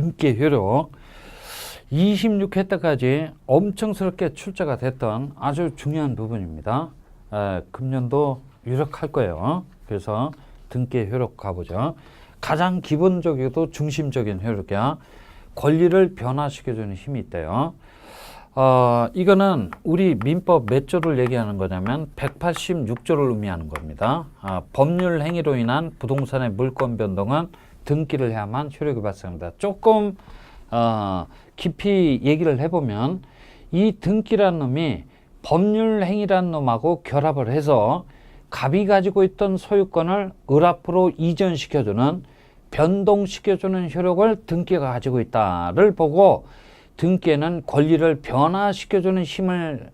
등기의 효력 26회 때까지 엄청스럽게 출제가 됐던 아주 중요한 부분입니다. 금년도 유력할 거예요. 그래서 등기의 효력 가보죠. 가장 기본적이고 중심적인 효력이야. 권리를 변화시켜주는 힘이 있대요. 이거는 우리 민법 몇 조를 얘기하는 거냐면 186조를 의미하는 겁니다. 법률 행위로 인한 부동산의 물권 변동은 등기를 해야만 효력이 발생합니다. 조금 깊이 얘기를 해보면 이 등기란 놈이 법률 행위란 놈하고 결합을 해서 갑이 가지고 있던 소유권을 을 앞으로 이전시켜주는 변동시켜주는 효력을 등기가 가지고 있다를 보고 등기에는 권리를 변화시켜주는 힘을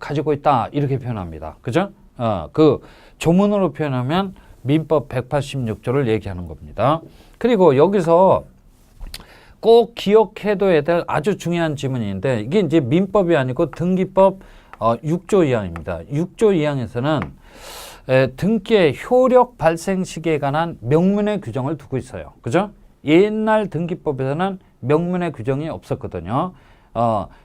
가지고 있다 이렇게 표현합니다. 그죠? 그 조문으로 표현하면 민법 186조를 얘기하는 겁니다. 그리고 여기서 꼭 기억해둬야 될 아주 중요한 지문인데 이게 이제 민법이 아니고 등기법 6조 2항입니다. 6조 2항에서는 등기의 효력 발생 시기에 관한 명문의 규정을 두고 있어요. 그죠? 옛날 등기법에서는 명문의 규정이 없었거든요.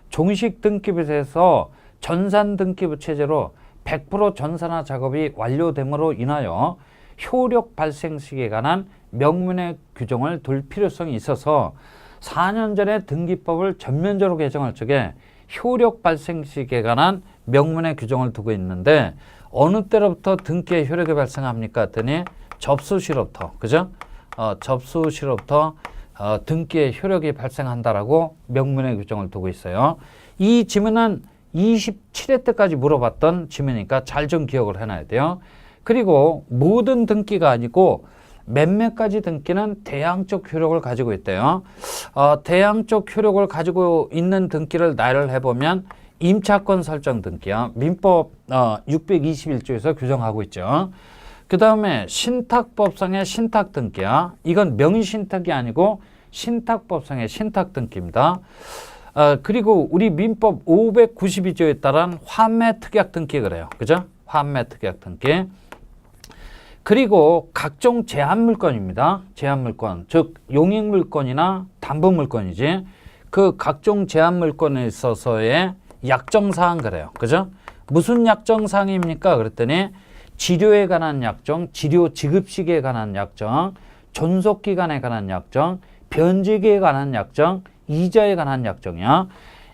종식 등기부에서 전산 등기부 체제로 100% 전산화 작업이 완료됨으로 인하여 효력 발생 시기에 관한 명문의 규정을 둘 필요성이 있어서 4년 전에 등기법을 전면적으로 개정할 적에 효력 발생 시기에 관한 명문의 규정을 두고 있는데 어느 때로부터 등기의 효력이 발생합니까? 했더니 접수시로부터, 그죠? 접수시로부터 등기의 효력이 발생한다라고 명문의 규정을 두고 있어요. 이 지문은 27회 때까지 물어봤던 지문이니까 잘 좀 기억을 해놔야 돼요. 그리고 모든 등기가 아니고 몇몇 가지 등기는 대항적 효력을 가지고 있대요. 대항적 효력을 가지고 있는 등기를 나열을 해보면 임차권 설정 등기야. 민법 621조에서 규정하고 있죠. 그 다음에 신탁법상의 신탁 등기야. 이건 명의신탁이 아니고 신탁법상의 신탁 등기입니다. 그리고 우리 민법 592조에 따른 환매 특약 등기 그래요. 그죠? 환매 특약 등기. 그리고 각종 제한물권입니다. 제한물권, 즉 용익물권이나 담보물권이지. 그 각종 제한물권에 있어서의 약정사항 그래요. 그죠? 무슨 약정사항입니까? 그랬더니 치료에 관한 약정, 치료 지급 시기에 관한 약정, 존속기간에 관한 약정, 변제기에 관한 약정, 이자에 관한 약정이야.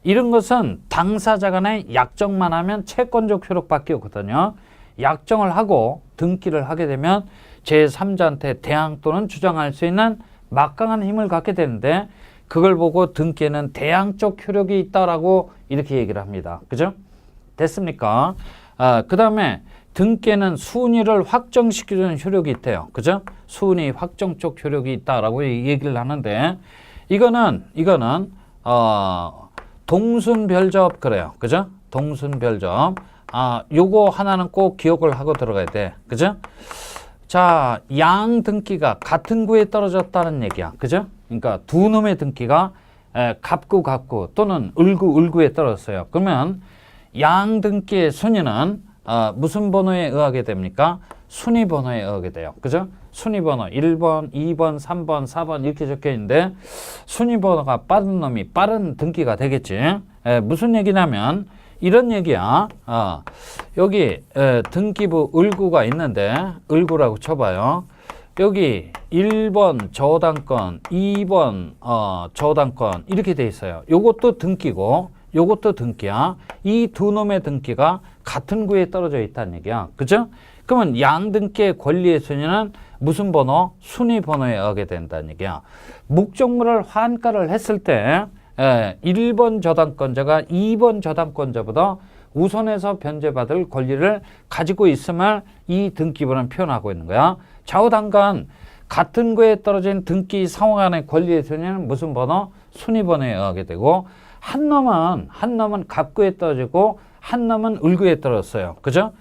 이런 것은 당사자 간의 약정만 하면 채권적 효력밖에 없거든요. 약정을 하고 등기를 하게 되면 제3자한테 대항 또는 주장할 수 있는 막강한 힘을 갖게 되는데 그걸 보고 등기에는 대항적 효력이 있다라고 이렇게 얘기를 합니다. 그죠? 됐습니까? 그 다음에 등기에는 순위를 확정시켜주는 효력이 있대요. 그죠? 순위 확정적 효력이 있다라고 얘기를 하는데 이거는 동순별접 그래요. 그죠? 동순별접. 요거 하나는 꼭 기억을 하고 들어가야 돼. 그죠? 자, 양 등기가 같은 구에 떨어졌다는 얘기야. 그죠? 그러니까 두 놈의 등기가 갑구 또는 을구에 떨어졌어요. 그러면 양 등기의 순위는 무슨 번호에 의하게 됩니까? 순위 번호에 의하게 돼요. 그죠? 순위 번호 1번, 2번, 3번, 4번 이렇게 적혀 있는데 순위 번호가 빠른 놈이 빠른 등기가 되겠지. 무슨 얘기냐면 이런 얘기야. 여기 등기부 을구가 있는데 을구라고 쳐봐요. 여기 1번 저당권, 2번 저당권 이렇게 돼 있어요. 요것도 등기고 요것도 등기야. 이 두 놈의 등기가 같은 구에 떨어져 있다는 얘기야. 그죠? 그러면 양등기의 권리의 순위는 무슨 번호? 순위 번호에 의하게 된다는 얘기야. 목적물을 환가를 했을 때 1번 저당권자가 2번 저당권자보다 우선해서 변제받을 권리를 가지고 있음을 이 등기부는 표현하고 있는 거야. 좌우당간 같은 구에 떨어진 등기 상호 간의 권리의 순위는 무슨 번호? 순위 번호에 의하게 되고 한 놈은 갑구에 떨어지고 한 놈은 을구에 떨어졌어요. 그죠?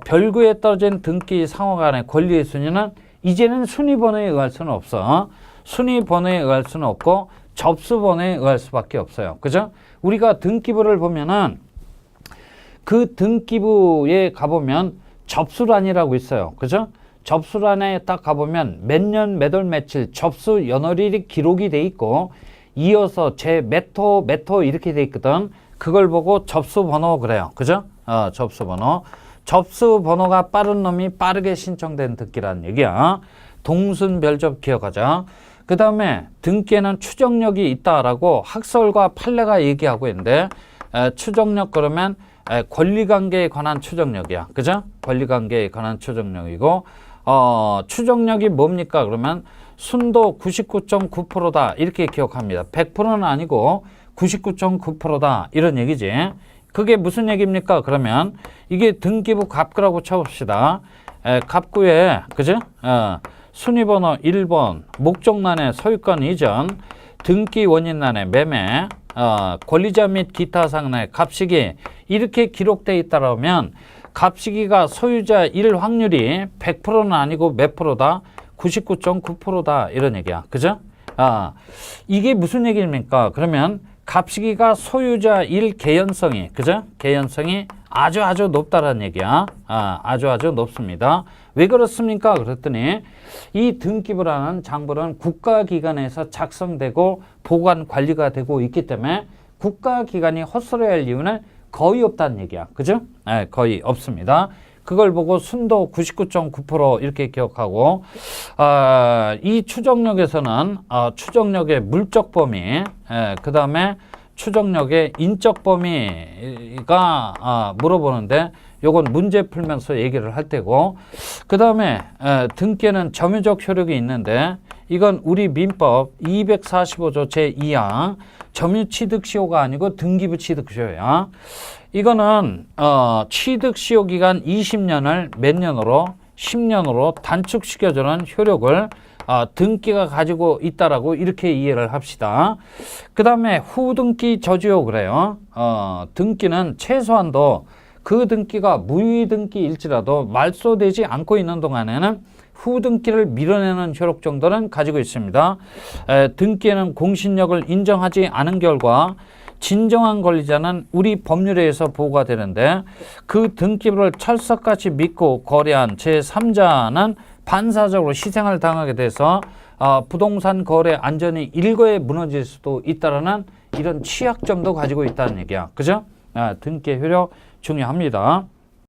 별구에 떨어진 등기 상호 간의 권리의 순위는 이제는 순위 번호에 의할 수는 없어. 순위 번호에 의할 수는 없고 접수 번호에 의할 수밖에 없어요. 그죠? 우리가 등기부를 보면은 그 등기부에 가보면 접수란이라고 있어요. 그죠? 접수란에 딱 가보면 몇 년 몇 월 며칠 접수 연월일이 기록이 돼 있고 이어서 제 몇 호 이렇게 돼 있거든. 그걸 보고 접수번호 그래요. 그죠? 접수번호. 접수번호가 빠른 놈이 빠르게 신청된 등기라는 얘기야. 동순별접 기억하자. 그 다음에 등기에는 추정력이 있다라고 학설과 판례가 얘기하고 있는데 추정력 그러면 권리관계에 관한 추정력이야. 그죠? 권리관계에 관한 추정력이고 추정력이 뭡니까? 그러면 순도 99.9%다 이렇게 기억합니다. 100%는 아니고 99.9%다 이런 얘기지. 그게 무슨 얘기입니까? 그러면 이게 등기부 갑구라고 쳐봅시다. 갑구에 그죠? 순위번호 1번 목적란의 소유권 이전 등기 원인란의 매매 권리자 및 기타 상란의 갑식이 이렇게 기록되어 있다면 갑식이가 소유자일 확률이 100%는 아니고 몇 프로다? 99.9%다 이런 얘기야. 그죠? 이게 무슨 얘기입니까? 그러면 갑식이가 소유자일 개연성이 그죠? 개연성이 아주 높다라는 얘기야. 아주 높습니다. 왜 그렇습니까? 그랬더니 이 등기부라는 장부는 국가기관에서 작성되고 보관 관리가 되고 있기 때문에 국가기관이 헛소리 할 이유는 거의 없다는 얘기야. 그죠? 거의 없습니다. 그걸 보고 순도 99.9% 이렇게 기억하고 이 추정력에서는 추정력의 물적 범위 그 다음에 추정력의 인적 범위가 물어보는데 요건 문제 풀면서 얘기를 할 테고 그 다음에 등기에는 점유적 효력이 있는데 이건 우리 민법 245조 제2항 점유취득시효가 아니고 등기부 취득시효야. 이거는 취득시효 기간 20년을 몇 년으로 10년으로 단축시켜주는 효력을 등기가 가지고 있다라고 이렇게 이해를 합시다. 그 다음에 후등기 저주요 그래요. 등기는 최소한도 그 등기가 무효 등기일지라도 말소되지 않고 있는 동안에는 후등기를 밀어내는 효력 정도는 가지고 있습니다. 등기에는 공신력을 인정하지 않은 결과 진정한 권리자는 우리 법률에 의해서 보호가 되는데 그 등기부를 철석같이 믿고 거래한 제3자는 반사적으로 희생을 당하게 돼서 부동산 거래 안전이 일거에 무너질 수도 있다라는 이런 취약점도 가지고 있다는 얘기야. 그죠? 등기의 효력 중요합니다.